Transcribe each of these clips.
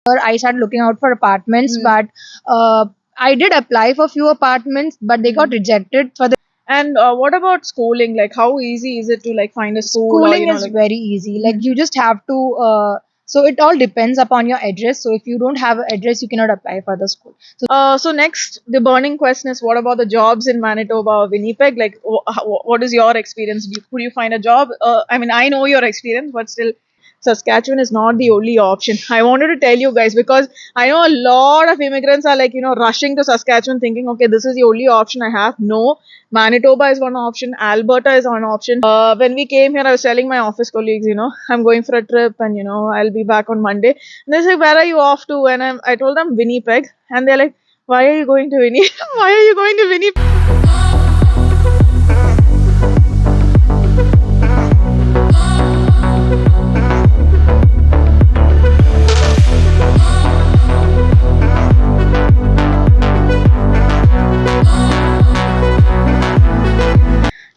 I started looking out for apartments, but I did apply for few apartments, but they got rejected for the And what about schooling? Like, how easy is it to like find a school? schooling is very easy. Like you just have to. So it all depends upon your address. So if you don't have an address, you cannot apply for the school. So next, the burning question is, what about the jobs in Manitoba or Winnipeg? Like, what is your experience? Could you find a job? I mean, I know your experience, but still, Saskatchewan is not the only option. I wanted to tell you guys because I know a lot of immigrants are like, rushing to Saskatchewan thinking, okay, this is the only option I have. No, Manitoba is one option. Alberta is one option. When we came here, I was telling my office colleagues, I'm going for a trip and, I'll be back on Monday. And they say, where are you off to? And I told them Winnipeg. And they're like, why are you going to Winnipeg? Why are you going to Winnipeg?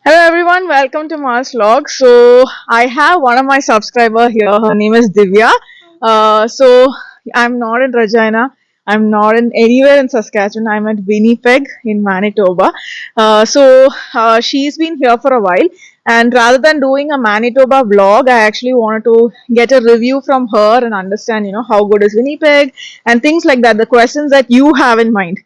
Hello everyone, welcome to malzvlogs. So I have one of my subscriber here. Her name is Divya. So I'm not in Regina. I'm not in anywhere in Saskatchewan. I'm at Winnipeg in Manitoba. She's been here for a while. And rather than doing a Manitoba vlog, I actually wanted to get a review from her and understand, how good is Winnipeg and things like that. The questions that you have in mind.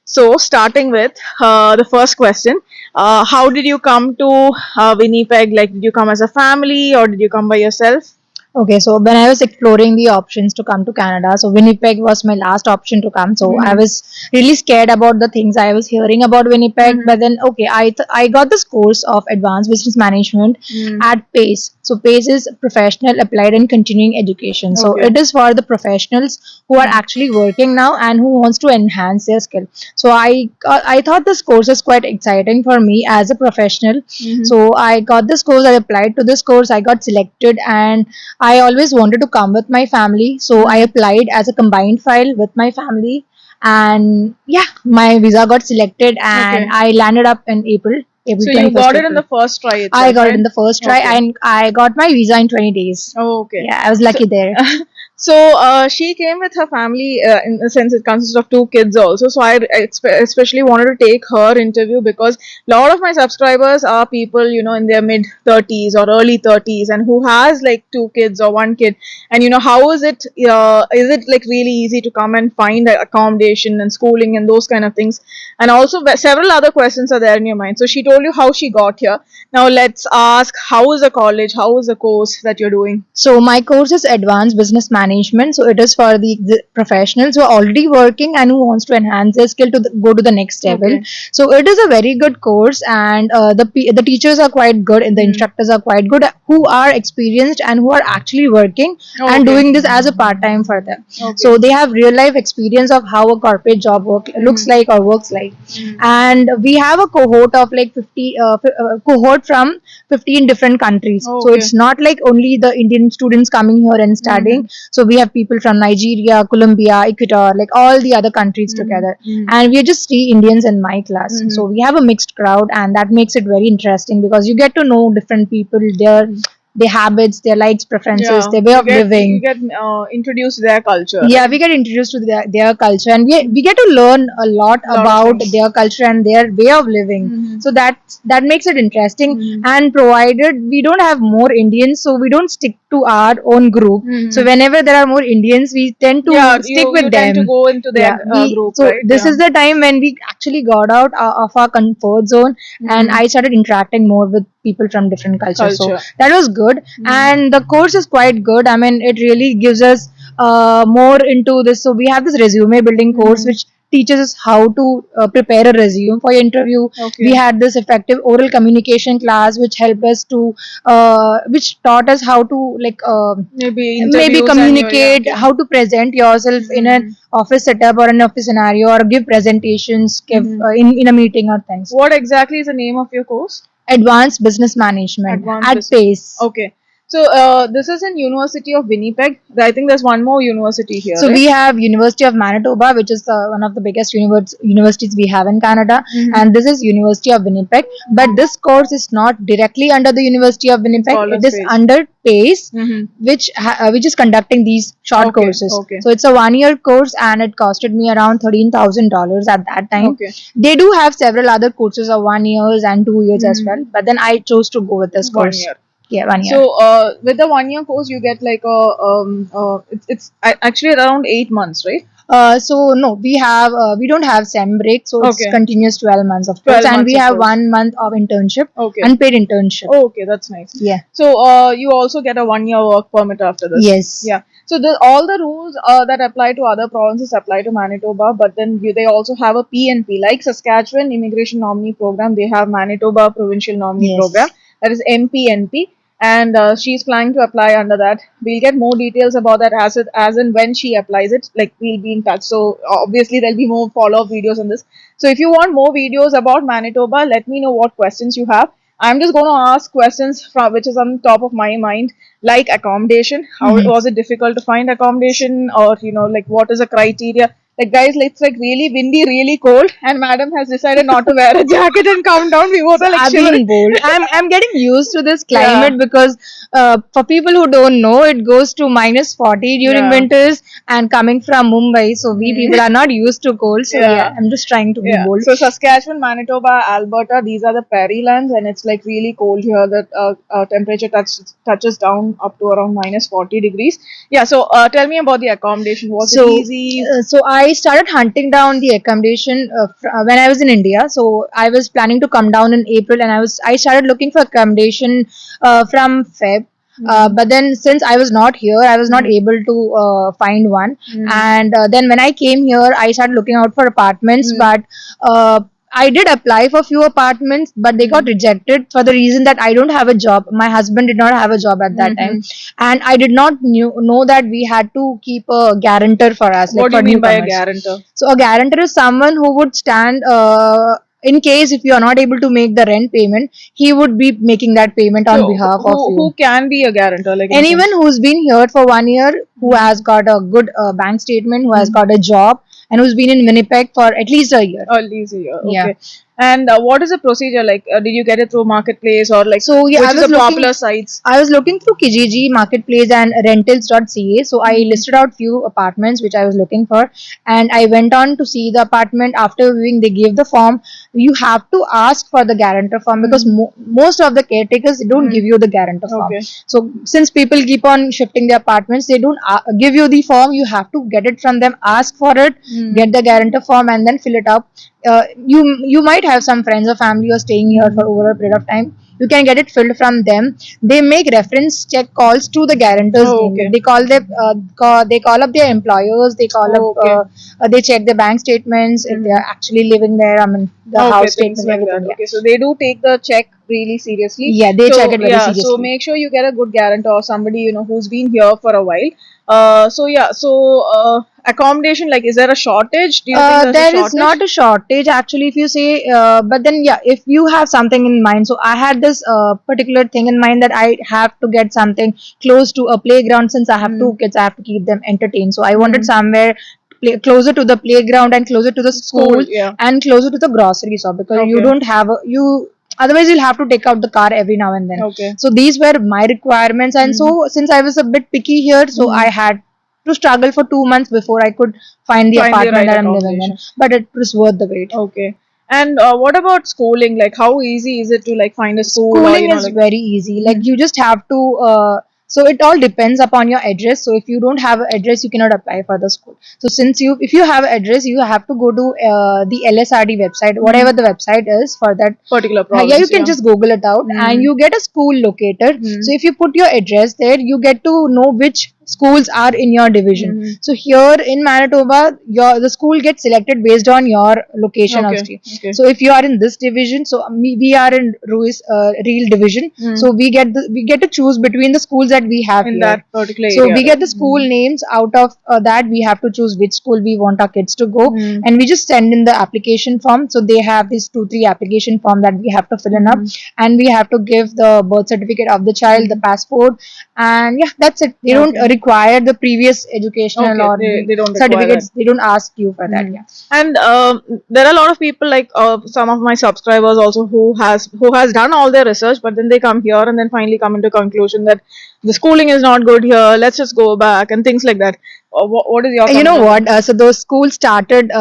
So, starting with the first question, how did you come to Winnipeg? Like, did you come as a family or did you come by yourself? Okay, so when I was exploring the options to come to Canada, so Winnipeg was my last option to come. So I was really scared about the things I was hearing about Winnipeg. But then, okay, I got this course of Advanced Business Management at PACE. So PACE is Professional, Applied and Continuing Education. So it is for the professionals who are actually working now and who wants to enhance their skill. So I thought this course is quite exciting for me as a professional. So I got this course. I applied to this course. I got selected and I always wanted to come with my family, so I applied as a combined file with my family, and yeah, my visa got selected, and I landed up in April. So you got it in the first try itself, I got it in the first try, and I got my visa in 20 days. Oh, okay. Yeah, I was lucky there. So she came with her family. In a sense, it consists of 2 kids also. So I especially wanted to take her interview because a lot of my subscribers are people, in their mid 30s or early 30s, and who has like 2 kids or 1 kid. And how is it? Is it like really easy to come and find accommodation and schooling and those kind of things? And also several other questions are there in your mind. So she told you how she got here. Now let's ask, how is the college? How is the course that you're doing? So my course is Advanced Business Management. So it is for the professionals who are already working and who wants to enhance their skill to go to the next level. So it is a very good course, and the teachers are quite good and the instructors are quite good, who are experienced and who are actually working and doing this as a part time for them. So they have real life experience of how a corporate job looks like or works like. And we have a cohort of like 50 cohort from 15 different countries. So it's not like only the Indian students coming here and studying. So we have people from Nigeria, Colombia, Ecuador, like all the other countries together. And we are just 3 Indians in my class. So we have a mixed crowd, and that makes it very interesting because you get to know different people, their habits, their likes, preferences, their way of living. You get introduced to their culture. Yeah, we get introduced to their culture, and we get to learn a lot about their culture and their way of living. So that makes it interesting. And provided we don't have more Indians, so we don't stick to our own group. So whenever there are more Indians, we tend to stick with them. Tend to go into their group. So this is the time when we actually got out of our comfort zone, and I started interacting more with people from different cultures. So that was good, and the course is quite good. I mean, it really gives us more into this. So we have this resume building course which teaches us how to prepare a resume for your interview. We had this effective oral communication class which helped us to which taught us how to like maybe communicate, how to present yourself in an office setup or an office scenario, or give presentations in a meeting or things. What exactly is the name of your course? Advanced Business Management at PACE. Okay. So this is in University of Winnipeg. I think there's one more university here, So right? we have University of Manitoba, which is one of the biggest universities we have in Canada, Mhm. and this is University of Winnipeg. But this course is not directly under the University of Winnipeg; called it as is PACE. under PACE, Mhm. which is conducting these short Okay, courses. okay. So it's a 1 year course, and it costed me around $13,000 at that time. Okay. They do have several other courses of 1 years and 2 years as well, but then I chose to go with this 1 course. year. Yeah, 1 year. So with the 1 year course, you get like a actually around 8 months, right? So no, we don't have sem break, so it's Okay. continuous 12 months of 12 course, and months we of have course. 1 month of internship, Okay. unpaid internship. Oh, okay, that's nice. Yeah. So you also get a 1 year work permit after this. Yes. Yeah. So all the rules that apply to other provinces apply to Manitoba, but then they also have a PNP, like Saskatchewan Immigration Nominee Program. They have Manitoba Provincial Nominee Yes. Program, that is MPNP, and she's planning to apply under that. We'll get more details about that as and when she applies it. Like, we'll be in touch. So obviously there'll be more follow up videos on this. So if you want more videos about Manitoba, let me know what questions you have. I'm just going to ask questions from which is on top of my mind, like accommodation. How was it difficult to find accommodation, or like what is the criteria? Like, guys, it's like really windy, really cold, and madam has decided not to wear a jacket and come down. We both are like I've shivering. been bold. I'm getting used to this Yeah. climate because for people who don't know, it goes to -40 during Yeah. winters, and coming from Mumbai, so we people are not used to cold. So Yeah. yeah, I'm just trying to be Yeah. bold. So Saskatchewan, Manitoba, Alberta, these are the prairie lands, and it's like really cold here. The temperature touches down up to around -40 degrees. Yeah. So tell me about the accommodation. Was So, it easy? so I started hunting down the accommodation when I was in India. So I was planning to come down in April, and I started looking for accommodation from Feb. But then, since I was not here, I was not able to find one. And then when I came here, I started looking out for apartments. But I did apply for few apartments, but they got rejected for the reason that I don't have a job. My husband did not have a job at that time, and I did not know that we had to keep a guarantor for us. What do for you mean by a newcomers. guarantor? So a guarantor is someone who would stand in case if you are not able to make the rent payment, he would be making that payment on behalf of you. Who can be a guarantor? Like, in a Anyone sense? who's been here for 1 year, who has got a good bank statement, who has got a job, and who's been in Winnipeg for at least a year. At least a year. Yeah. Okay. And what is the procedure like? Did you get it through marketplace, or like, So yeah, which I is was the looking. popular sites? I was looking through Kijiji Marketplace and Rentals.ca. So I listed out few apartments which I was looking for, and I went on to see the apartment. After viewing, they gave the form. You have to ask for the guarantor form because most of the caretakers don't give you the guarantor form. Okay. So since people keep on shifting the apartments, they don't give you the form. You have to get it from them, ask for it, get the guarantor form, and then fill it up. You might have some friends or family who are staying here for over a period of time. You can get it filled from them. They make reference check calls to the guarantors. Oh, okay. They call them they call up their employers. They call Oh, up. They check the bank statements if they are actually living there. I mean, the Okay, house things statement, like everything. that. Okay, so they do take the check really seriously. Yeah, they check it very So seriously. make sure you get a good guarantor, or somebody who's been here for a while. Accommodation, like, is there a shortage? Do you think there's a There shortage? is not a shortage actually, if you say, but then yeah, if you have something in mind. So I had this particular thing in mind that I have to get something close to a playground. Since I have two kids, I have to keep them entertained. So I wanted somewhere closer to the playground and closer to the school, yeah. and closer to the grocery shop, because you Okay. don't have you. Otherwise, you'll have to take out the car every now and then. Okay. So these were my requirements, and so since I was a bit picky here, so I had to struggle for 2 months before I could find the Find the apartment right that I'm living in. accommodation. But it was worth the wait. Okay. And what about schooling? Like, how easy is it to like find a school? Schooling or, is very easy. Like, you just have to. So it all depends upon your address. So if you don't have an address, you cannot apply for the school. So if you have an address, you have to go to the LSRD website, whatever the website is for that particular province. yeah, you can just Google it out, and you get a school locator. So if you put your address there, you get to know which schools are in your division. So here in Manitoba, the school gets selected based on your location of Okay. stay. Okay. So if you are in this division, so we are in real division, so we get to choose between the schools that we have In here. that particular So area, we get right? the school names. Out of that, we have to choose which school we want our kids to go, and we just send in the application form. So they have these 2-3 application form that we have to fill in up, and we have to give the birth certificate of the child, the passport, and yeah, that's it. They don't require the previous educational Okay, or they don't require certificates. that. They don't ask you for that. Yeah. And there are a lot of people, like some of my subscribers also, who has done all their research, but then they come here and then finally come into conclusion that the schooling is not good here. Let's just go back and things like that. What is your You know comment on what? So those schools started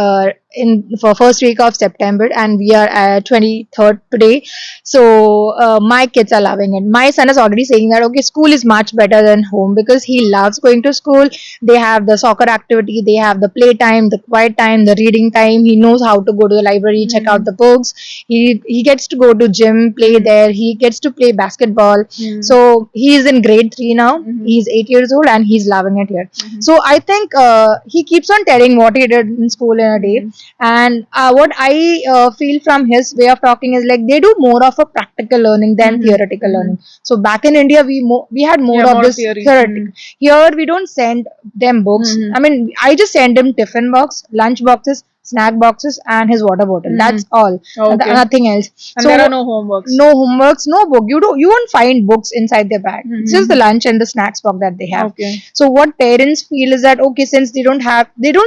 in for first week of September, and we are at 23rd today. So my kids are loving it. My son is already saying that okay, school is much better than home because he loves going to school. They have the soccer activity, they have the play time, the quiet time, the reading time. He knows how to go to the library, check out the books. He gets to go to gym, play there. He gets to play basketball. So he is in grade 3 now. He's 8 years old and he's loving it here. So I think he keeps on telling what he did in school in a day, and what I feel from his way of talking is like they do more of a practical learning than theoretical learning. So back in India, we had more of more this theory. theoretical. Here we don't send them books. I mean, I just send him tiffin box, lunch boxes, snack boxes, and his water bottle. That's all. Okay. Nothing else. And So there are no homeworks. no homeworks, no book. You won't find books inside their bag. It's just the lunch and the snacks box that they have. Okay. So what parents feel is that okay, since they don't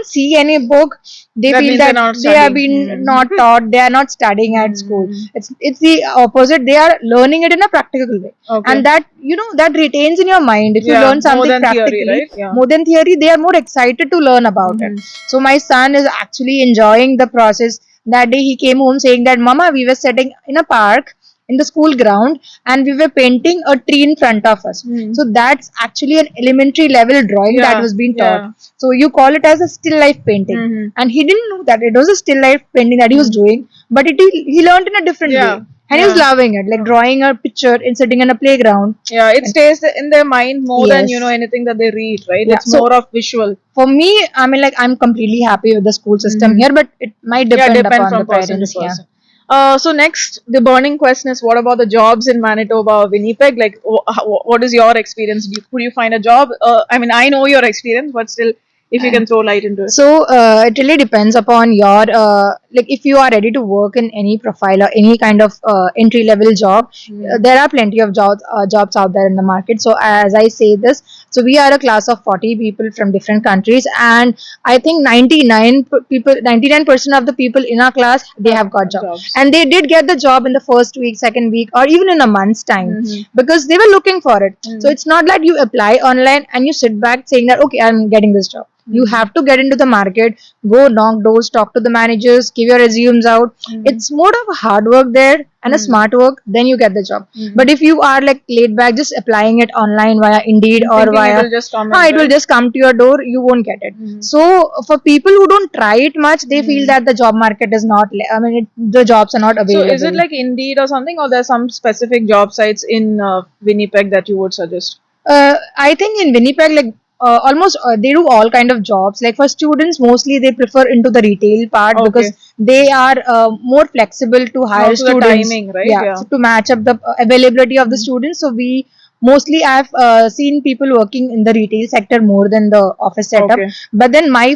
see any book, they That feel means that they're not they have studying. been not taught. They are not studying at school. It's the opposite. They are learning it in a practical way, Okay. and that that retains in your mind. If you Yeah, learn more something than theory, practically, right? Yeah. more than theory, they are more excited to learn about it. So my son is actually enjoying the process. That day he came home saying that Mama, we were sitting in a park in the school ground and we were painting a tree in front of us. So that's actually an elementary level drawing that was being taught. So you call it as a still life painting. And he didn't know that it was a still life painting that he was doing, but he learned in a different way. And he was loving it, like drawing a picture and sitting in a playground. Yeah, it stays in their mind more than Yes. anything that they read, right? Yeah, It's so- more of visual. For me, I mean, like I'm completely happy with the school system here, but it might depend, Depend upon from the person parents. to Yeah. person. So next, the burning question is: what about the jobs in Manitoba or Winnipeg? Like, what is your experience? Could you find a job? I mean, I know your experience, but still, if you can throw light into it. So it really depends upon your like if you are ready to work in any profile or any kind of entry level job. There are plenty of jobs out there in the market. So as I say this, so we are a class of 40 people from different countries, and I think 99% of the people in our class, they have got jobs, and they did get the job in the first week, second week, or even in a month's time, because they were looking for it. So it's not that you apply online and you sit back saying that okay, I'm getting this job. You have to get into the market, go knock doors, talk to the managers, give your resumes out. It's more of a hard work there and a smart work, then you get the job. But if you are like laid back, just applying it online via Indeed or Thinking via it will just come. it will just come to your door, you won't get it. So for people who don't try it much, they feel that the job market is not. I mean, the jobs are not So available. is it like Indeed or something, or there's some specific job sites in Winnipeg that you would suggest? I think in Winnipeg, like almost they do all kind of jobs. Like for students, mostly they prefer into the retail part because they are more flexible to hire Also the students. timing, right? Yeah, Yeah. so to match up the availability of the students. So we mostly I've seen people working in the retail sector more than the office setup. Okay. But then I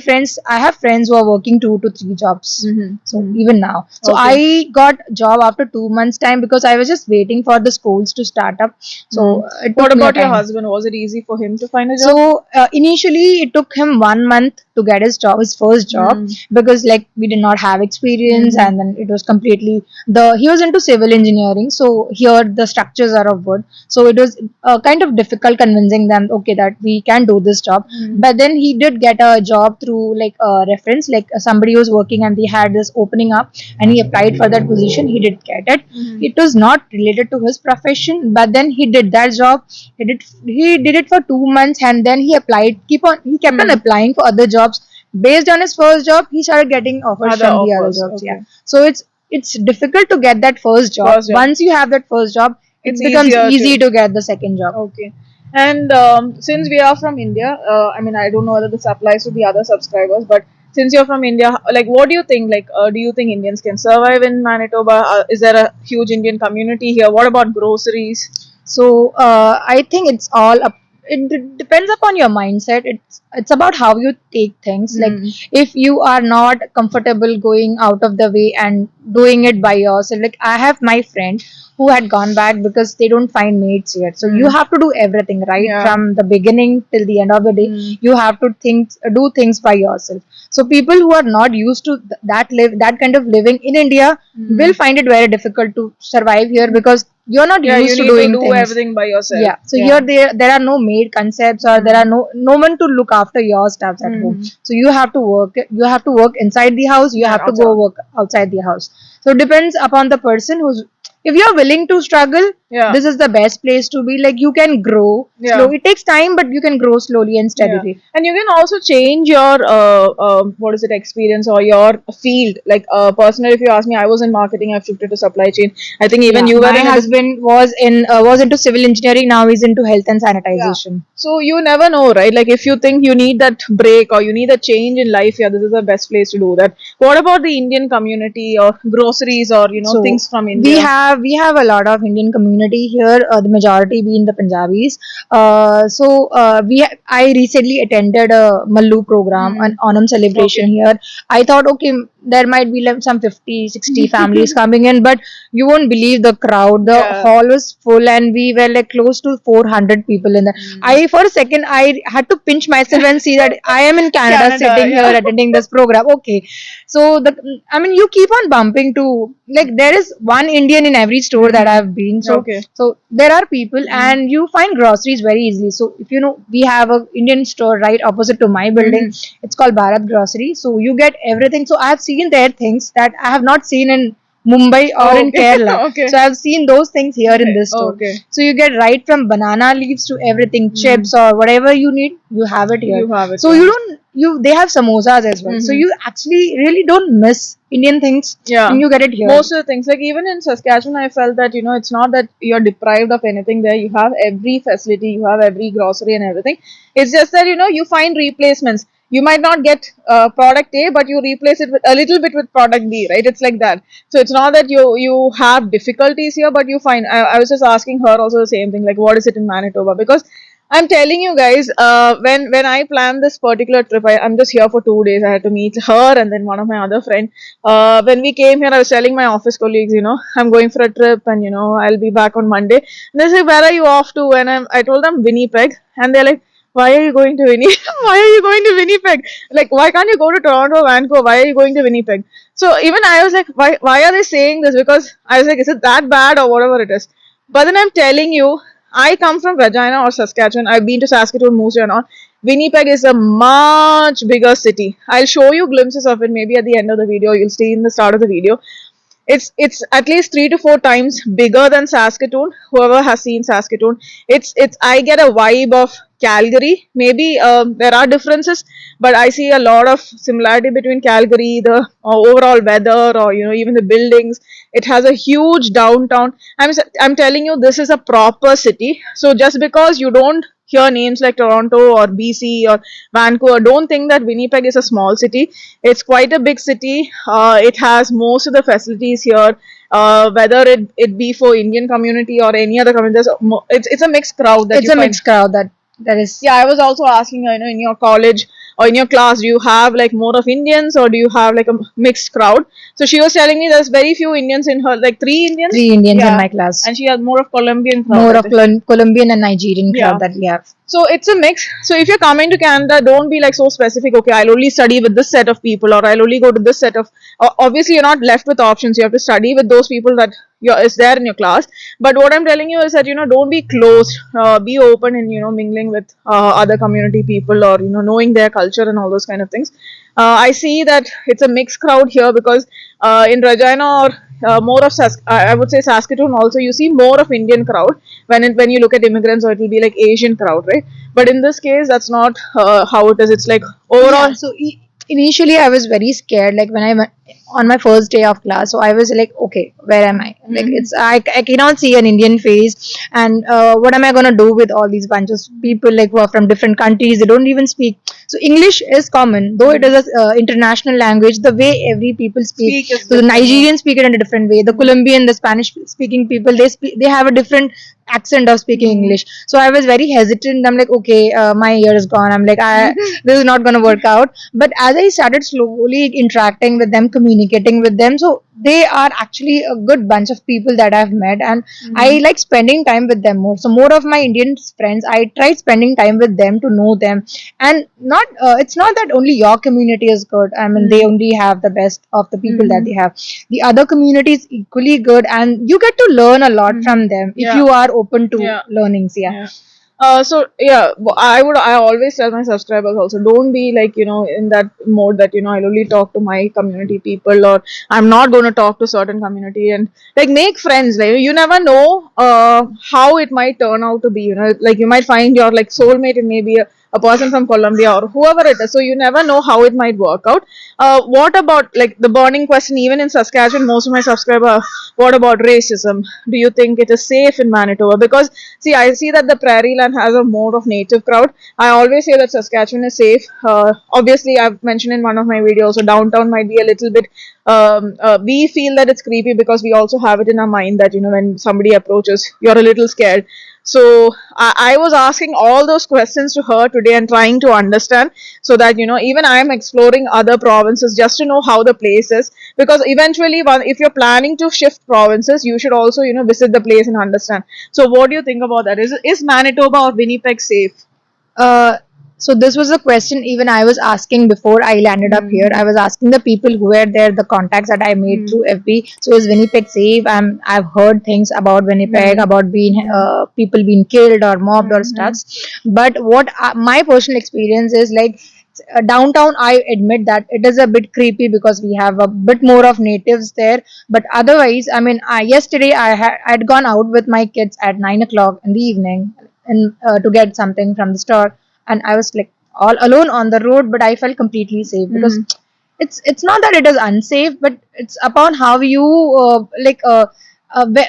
have friends who are working 2 to 3 jobs. So even now, so I got job after 2 months time because I was just waiting for the schools to start up. So it What took me a about your time. husband? Was it easy for him to find a job? So initially it took him 1 month to get his job, his first job, because like we did not have experience, and then it was completely he was into civil engineering. So here the structures are of wood, so it was kind of difficult convincing them okay that we can do this job. But then he did get a job through like a reference, like somebody was working and they had this opening up, and he applied for that position. He did get it. It was not related to his profession, but then he did that job. He did it for 2 months, and then he applied. He kept on applying for other jobs. Based on his first job, he started getting offers Other from the other offers, jobs. okay. Yeah. So it's difficult to get that first job. First job. Once you have that first job, it It's becomes easier easy to get the second job. Okay. And since we are from India, I mean, I don't know whether this applies to the other subscribers, but since you're from India, like, what do you think? Like, do you think Indians can survive in Manitoba? Is there a huge Indian community here? What about groceries? So I think it's all up. Depends upon your mindset. It's about how you take things. Like if you are not comfortable going out of the way and doing it by yourself. Like I have my friend who had gone back because they don't find mates yet. So you have to do everything right from the beginning till the end of the day. You have to do things by yourself. So people who are not used to that kind of living in India will find it very difficult to survive here because you're not used you to need doing to do things. everything by yourself. Yeah. So here there are no maid concepts or there are no one to look after your stuffs at home. So you have to work. You have to work inside the house. You have to go work outside the house. So it depends upon the person who's. If you're willing to struggle, this is the best place to be. Like you can grow slowly. It takes time, but you can grow slowly and steadily. And you can also change your what is it, experience or your field. Like personally, if you ask me, I was in marketing. I've shifted to supply chain. I think even you were. My husband was into civil engineering. Now he's into health and sanitization. So you never know, right? Like if you think you need that break or you need a change in life, this is the best place to do that. What about the Indian community or groceries or things from India? We have a lot of Indian community here. The majority being the Punjabis. I recently attended a Mallu program, an Onam celebration here. I thought, okay, there might be like some 50, 60 families coming in, but you won't believe the crowd. The hall was full, and we were like close to 400 people in there. For a second, I had to pinch myself and see that I am in Canada sitting here attending this program. Okay, so you keep on bumping to like there is one Indian in every store that I've been. So there are people, and you find groceries very easily. So if we have a Indian store right opposite to my building. It's called Bharat Grocery. So you get everything. So I've seen there things that I have not seen in Mumbai or in Kerala. So I've seen those things here in this store. So you get right from banana leaves to everything, chips or whatever you need, you have it here. So they have samosas as well. So you actually really don't miss Indian things when you get it here. Most of the things, like even in Saskatchewan, I felt that it's not that you're deprived of anything there. You have every facility, you have every grocery and everything. It's just that you find replacements. You might not get product A, but you replace it with a little bit with product B, right? It's like that. So it's not that you have difficulties here, but you find. I was just asking her also the same thing, like what is it in Manitoba? Because I'm telling you guys, when I planned this particular trip, I'm just here for 2 days. I had to meet her and then one of my other friend. When we came here, I was telling my office colleagues, I'm going for a trip and I'll be back on Monday. And they say, where are you off to? And I told them Winnipeg, and they're like, why are you going to Winnipeg? Why are you going to Winnipeg? Like, why can't you go to Toronto or Vancouver? Why are you going to Winnipeg? So even I was like, why are they saying this? Because I was like, is it that bad or whatever it is? But then I'm telling you, I come from Regina or Saskatchewan. I've been to Saskatoon, Moose and all. Winnipeg is a much bigger city. I'll show you glimpses of it maybe at the end of the video. You'll see in the start of the video. It's at least 3 to 4 times bigger than Saskatoon. Whoever has seen Saskatoon, I get a vibe of Calgary. Maybe there are differences, but I see a lot of similarity between Calgary, the overall weather, or even the buildings. It has a huge downtown. I'm telling you, this is a proper city. So just because you don't hear names like Toronto or BC or Vancouver, don't think that Winnipeg is a small city. It's quite a big city. It has most of the facilities here. Whether it be for Indian community or any other community, it's a mixed crowd. Mixed crowd that is. Yeah, I was also asking, in your college or in your class, do you have like more of Indians or do you have like a mixed crowd? So she was telling me there's very few Indians in her, like 3 Indians. 3 Indians in my class. And she has more of Colombian crowd. More of Colombian and Nigerian crowd that we have. So it's a mix. So if you're coming to Canada, don't be like so specific. Okay, I'll only study with this set of people, or I'll only go to this set of. Obviously, you're not left with options. You have to study with those people that is there in your class. But what I'm telling you is that don't be closed. Be open in mingling with other community people, or knowing their culture and all those kind of things. I see that it's a mixed crowd here because in Regina or more of I would say Saskatoon also, you see more of Indian crowd when you look at immigrants, or it will be like Asian crowd, right? But in this case, that's not how it is. It's like overall. So initially I was very scared, like when I on my first day of class. So I was like, okay, where am I? Like I cannot see an Indian face, and what am I gonna do with all these bunches of people like who are from different countries? They don't even speak. So English is common, though it is a international language. The way every people speak. So the Nigerians speak it in a different way. The Colombian, the Spanish speaking people, they have a different accent of speaking English. So I was very hesitant. I'm like, okay, my year is gone. I'm like, this is not going to work out. But as I started slowly interacting with them, communicating with them, so they are actually a good bunch of people that I've met, and I like spending time with them more. So more of my Indian friends, I tried spending time with them to know them, and not it's not that only your community is good. I mean, they only have the best of the people that they have. The other community is equally good, and you get to learn a lot from them if you are open to learnings. So yeah, I always tell my subscribers also, don't be like, in that mode that, I'll only talk to my community people, or I'm not going to talk to certain community, and like make friends. Like you never know how it might turn out to be, like you might find your like soulmate in maybe a person from Colombia or whoever it is. So you never know how it might work out. What about like the burning question, even in Saskatchewan, most of my subscribers, what about racism? Do you think it is safe in Manitoba? Because see, I see that the prairie land has a more of native crowd. I always say that Saskatchewan is safe. Obviously, I've mentioned in one of my videos, so downtown might be a little bit, we feel that it's creepy because we also have it in our mind that, when somebody approaches, you're a little scared. So I was asking all those questions to her today and trying to understand, so that, even I am exploring other provinces just to know how the place is. Because eventually, if you're planning to shift provinces, you should also, visit the place and understand. So what do you think about that? Is Manitoba or Winnipeg safe? Uh, so this was a question even I was asking before I landed up here. I was asking the people who were there, the contacts that I made through FB. So is Winnipeg safe? I've heard things about Winnipeg, about being people being killed or mobbed or stuff. But what my personal experience is like, downtown, I admit that it is a bit creepy because we have a bit more of natives there. But otherwise, I mean, yesterday I'd gone out with my kids at 9 o'clock in the evening, and to get something from the store, and I was like all alone on the road, but I felt completely safe because it's not that it is unsafe, but it's upon how you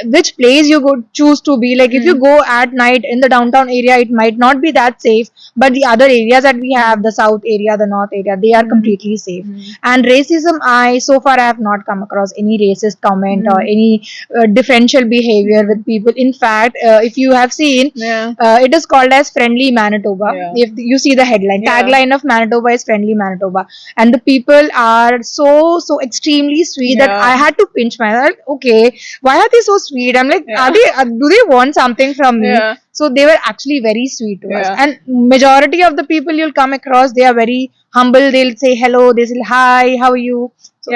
which place you go choose to be. Like if you go at night in the downtown area, it might not be that safe, but the other areas that we have, the south area, the north area, they are completely safe. And racism, I so far I have not come across any racist comment or any differential behavior with people. In fact, if you have seen, it is called as friendly Manitoba. If you see the headline, tagline of Manitoba is friendly Manitoba, and the people are so extremely sweet that I had to pinch myself. Okay, why are they so sweet? I'm like, are they? Do they want something from me? So they were actually very sweet to us. And majority of the people you'll come across, they are very humble. They'll say hello. They say hi. How are you? So,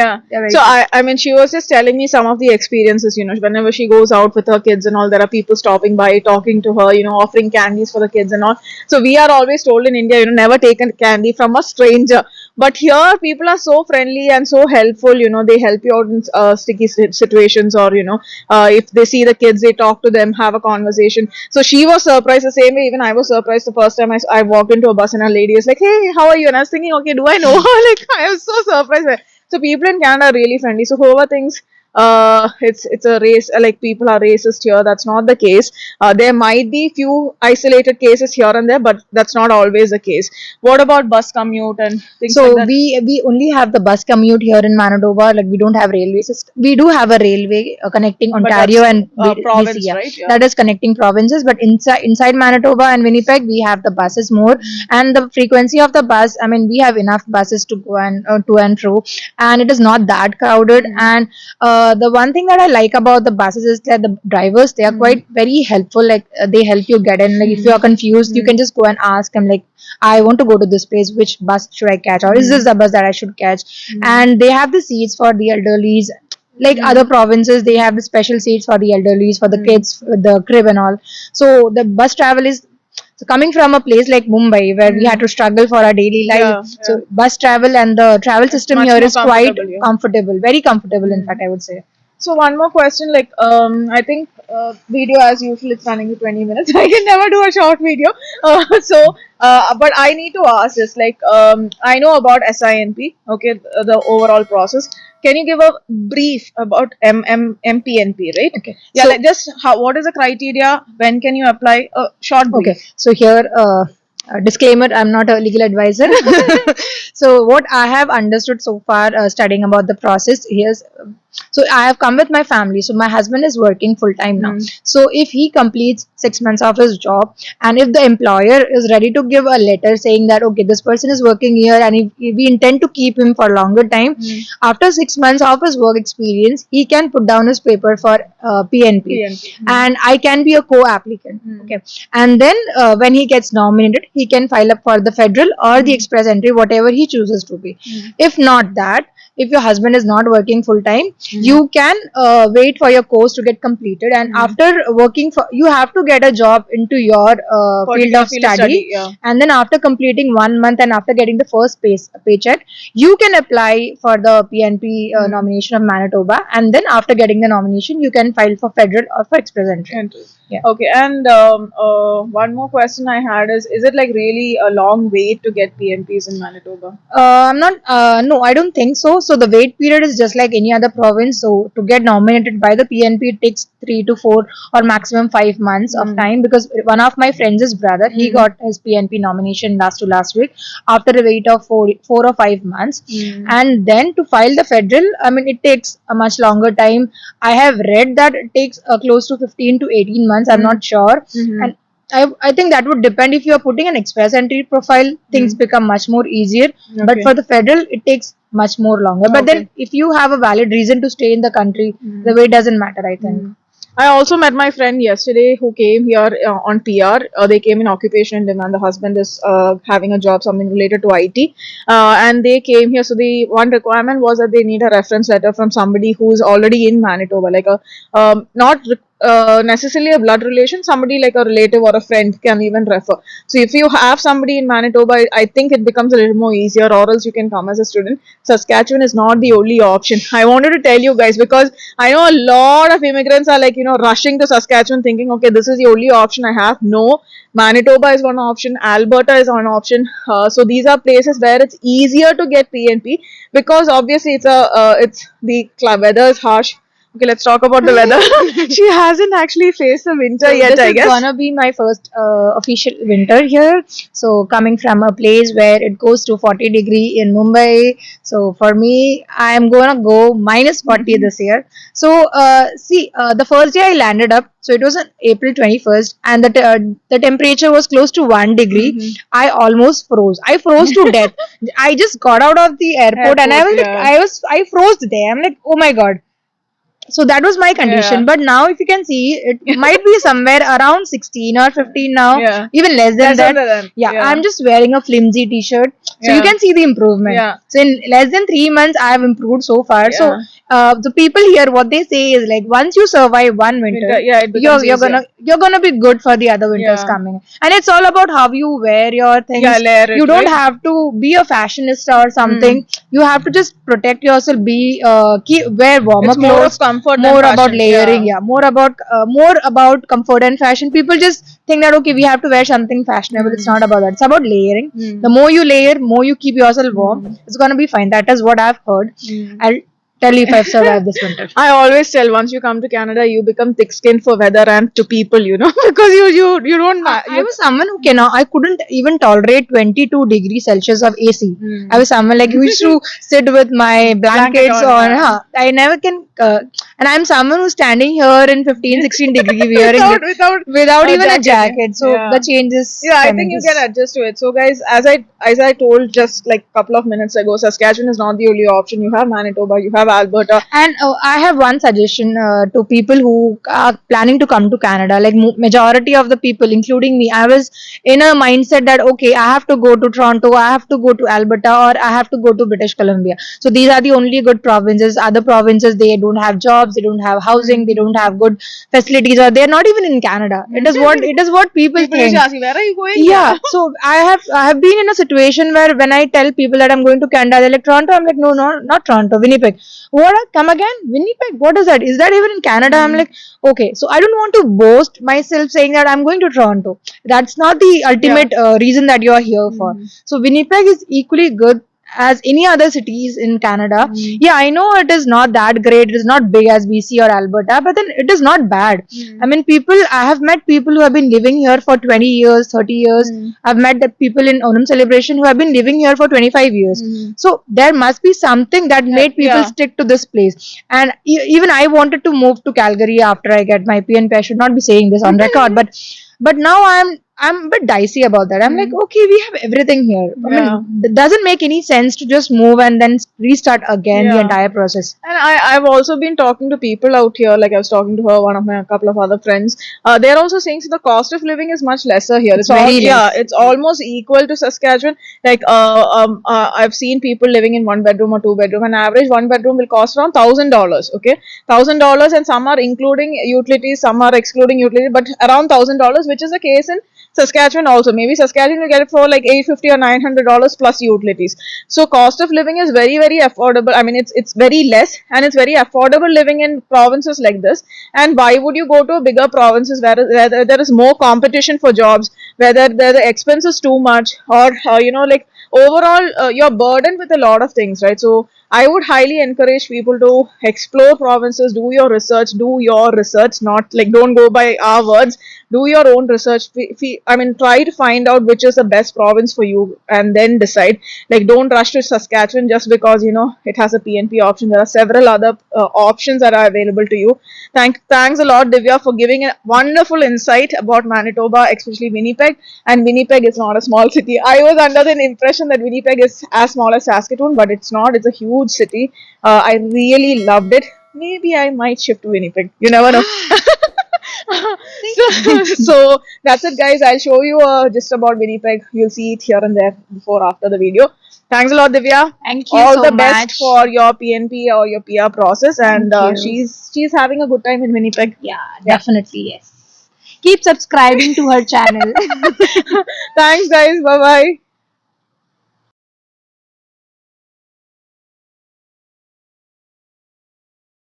So I mean, she was just telling me some of the experiences, whenever she goes out with her kids and all, there are people stopping by, talking to her, offering candies for the kids and all. So we are always told in India, never take a candy from a stranger. But here, people are so friendly and so helpful, they help you out in sticky situations, or, if they see the kids, they talk to them, have a conversation. So she was surprised the same way even I was surprised the first time I walked into a bus and a lady was like, hey, how are you? And I was thinking, okay, do I know her? Like, I was so surprised. So people in Canada are really friendly. So whoever thinks it's a race, like people are racist here, that's not the case. There might be few isolated cases here and there, but that's not always the case. What about bus commute and things so like that? we only have the bus commute here in Manitoba. Like we don't have railway system. We do have a railway connecting Ontario and province, BC, right? Yeah. that is connecting provinces. But inside Manitoba and Winnipeg, we have the buses more, and the frequency of the bus. I mean, we have enough buses to go and to and fro, and it is not that crowded. And the one thing that I like about the buses is that the drivers, they are quite very helpful. Like they help you get in. Like if you are confused, you can just go and ask them like, I want to go to this place, which bus should I catch, or is this the bus that I should catch? And they have the seats for the elderlies. Like other provinces, they have the special seats for the elderlies, for the kids with the crib and all. So the bus travel is, so coming from a place like Mumbai, where we had to struggle for our daily life, so bus travel and the travel system here is quite comfortable, very comfortable, in fact, I would say. So one more question, like I think video as usual it's running to 20 minutes. I can never do a short video. But I need to ask this, like I know about SINP, okay, the overall process. Can you give a brief about MPNP, right? Okay. Yeah, So, like just what is the criteria? When can you apply? A short brief. okay. So here, disclaimer: I'm not a legal advisor. So what I have understood so far, studying about the process, here's. So I have come with my family. So my husband is working full time now. So if he completes 6 months of his job, and if the employer is ready to give a letter saying that okay, this person is working here, and if we intend to keep him for longer time, after 6 months of his work experience, he can put down his paper for PNP, and I can be a co-applicant. Okay, and then when he gets nominated, he can file up for the federal or the express entry, whatever he chooses to be. If not that, if your husband is not working full time, you can wait for your course to get completed, and after working for, you have to get a job into your field of study, yeah. and then after completing 1 month and after getting the first paycheck, you can apply for the PNP nomination of Manitoba, and then after getting the nomination, you can file for federal or for express entry. Yeah. Okay, and one more question I had is it like really a long wait to get PNPs in Manitoba? I'm not. No, I don't think so. So the wait period is just like any other province. So to get nominated by the PNP, it takes 3 to 4 or maximum 5 months of time. Because one of my friends' brother, he got his PNP nomination last week after a wait of 4 or 5 months, and then to file the federal, I mean, it takes a much longer time. I have read that it takes close to 15 to 18 months. I'm not sure, and I think that would depend. If you are putting an express entry profile, things become much more easier. But for the federal, it takes much more longer. But then, if you have a valid reason to stay in the country, the way doesn't matter, I think. I also met my friend yesterday who came here on PR. They came in occupation and demand. The husband is having a job, something related to IT, and they came here. So the one requirement was that they need a reference letter from somebody who is already in Manitoba, like a not necessarily a blood relation, somebody like a relative or a friend can even refer. So if you have somebody in Manitoba, I think it becomes a little more easier, or else you can come as a student. Saskatchewan is not the only option. I wanted to tell you guys because I know a lot of immigrants are like, rushing to Saskatchewan thinking, okay, this is the only option I have. No, Manitoba is one option, Alberta is one option. So these are places where it's easier to get PNP because obviously it's the weather is harsh. Okay, let's talk about the weather. She hasn't actually faced the winter So yet, this I is guess. gonna be my first official winter here. So coming from a place where it goes to 40 degree in Mumbai, so for me, I am gonna go minus 40 this year. So see, the first day I landed up, so it was on April 21st, and the temperature was close to 1 degree. I almost froze. I froze to death. I just got out of the airport, and I was like, I froze there. I'm like, oh my god. So that was my condition. But now, if you can see, it might be somewhere around 16 or 15 now, even less than that. I'm just wearing a flimsy t-shirt. So you can see the improvement. So in less than 3 months, I have improved so far. So the people here, what they say is like, once you survive one winter, you're gonna be good for the other winters coming. And it's all about how you wear your things. You don't have to be a fashionista or something. You have to just protect yourself. Wear warmer clothes. More about layering, more about comfort and fashion. People just think that okay, we have to wear something fashionable. It's not about that. It's about layering. The more you layer, more you keep yourself warm. It's gonna be fine. That is what I've heard. I'll tell you if I've survived this winter. I always tell once you come to Canada, you become thick-skinned for weather and to people, because you don't. I was someone who I couldn't even tolerate 22 degrees Celsius of AC. I was someone like who used to sit with my blankets on. I never can. And I'm someone who's standing here in 15, 16 degree wearing without even a jacket. So the changes. Yeah, I think you can adjust to it. So guys, as I told just like a couple of minutes ago, Saskatchewan is not the only option. You have Manitoba, you have Alberta, and I have one suggestion to people who are planning to come to Canada. Like majority of the people, including me, I was in a mindset that okay, I have to go to Toronto, I have to go to Alberta, or I have to go to British Columbia. So these are the only good provinces. Other provinces, they don't have jobs, they don't have housing, they don't have good facilities, or they're not even in Canada. It is what people think. Where are you going? Yeah. So I have been in a situation where when I tell people that I'm going to Canada, they're like Toronto. I'm like, no, not Toronto, Winnipeg. What? Come again? Winnipeg? What is that? Is that even in Canada? I'm like, okay. So I don't want to boast myself saying that I'm going to Toronto. That's not the ultimate reason that you are here for. So Winnipeg is equally good as any other cities in Canada. Yeah, I know it is not that great. It is not big as BC or Alberta, but then it is not bad. I mean, I have met people who have been living here for 20 years, 30 years. I've met the people in Onam celebration who have been living here for 25 years. So there must be something that made people Yeah. stick to this place. And even I wanted to move to Calgary after I get my PNP. I should not be saying this on record, but now I'm a bit dicey about that. I'm like, okay, we have everything here. I Yeah. mean, it doesn't make any sense to just move and then restart again the Yeah. entire process. And I've also been talking to people out here, like I was talking to her, one of my a couple of other friends. They're also saying the cost of living is much lesser here. It's very less. Yeah, it's almost equal to Saskatchewan. Like I've seen people living in one bedroom or two bedroom. An average one bedroom will cost around $1,000. Okay, $1,000, and some are including utilities, some are excluding utilities, but around $1,000, which is the case in Saskatchewan also. Maybe Saskatchewan will get it for like $850 or $900 plus utilities. So cost of living is very, very affordable. I mean, it's very less, and it's very affordable living in provinces like this. And why would you go to bigger provinces where there is more competition for jobs, whether the expense is too much, or like overall you're burdened with a lot of things, right? So I would highly encourage people to explore provinces, do your research, not like don't go by our words, do your own research. I mean, try to find out which is the best province for you and then decide. Like, don't rush to Saskatchewan just because, it has a PNP option. There are several other options that are available to you. Thanks a lot, Divya, for giving a wonderful insight about Manitoba, especially Winnipeg. And Winnipeg is not a small city. I was under the impression that Winnipeg is as small as Saskatoon, but it's not. It's a huge city. I really loved it. Maybe I might shift to Winnipeg. You never know. So that's it, guys. I'll show you just about Winnipeg. You'll see it here and there before after the video. Thanks a lot, Divya. Thank you All so the best much. for your PNP or your PR process, and Thank you. she's having a good time in Winnipeg. Yeah, definitely, yes. Keep subscribing to her channel. Thanks, guys. Bye bye.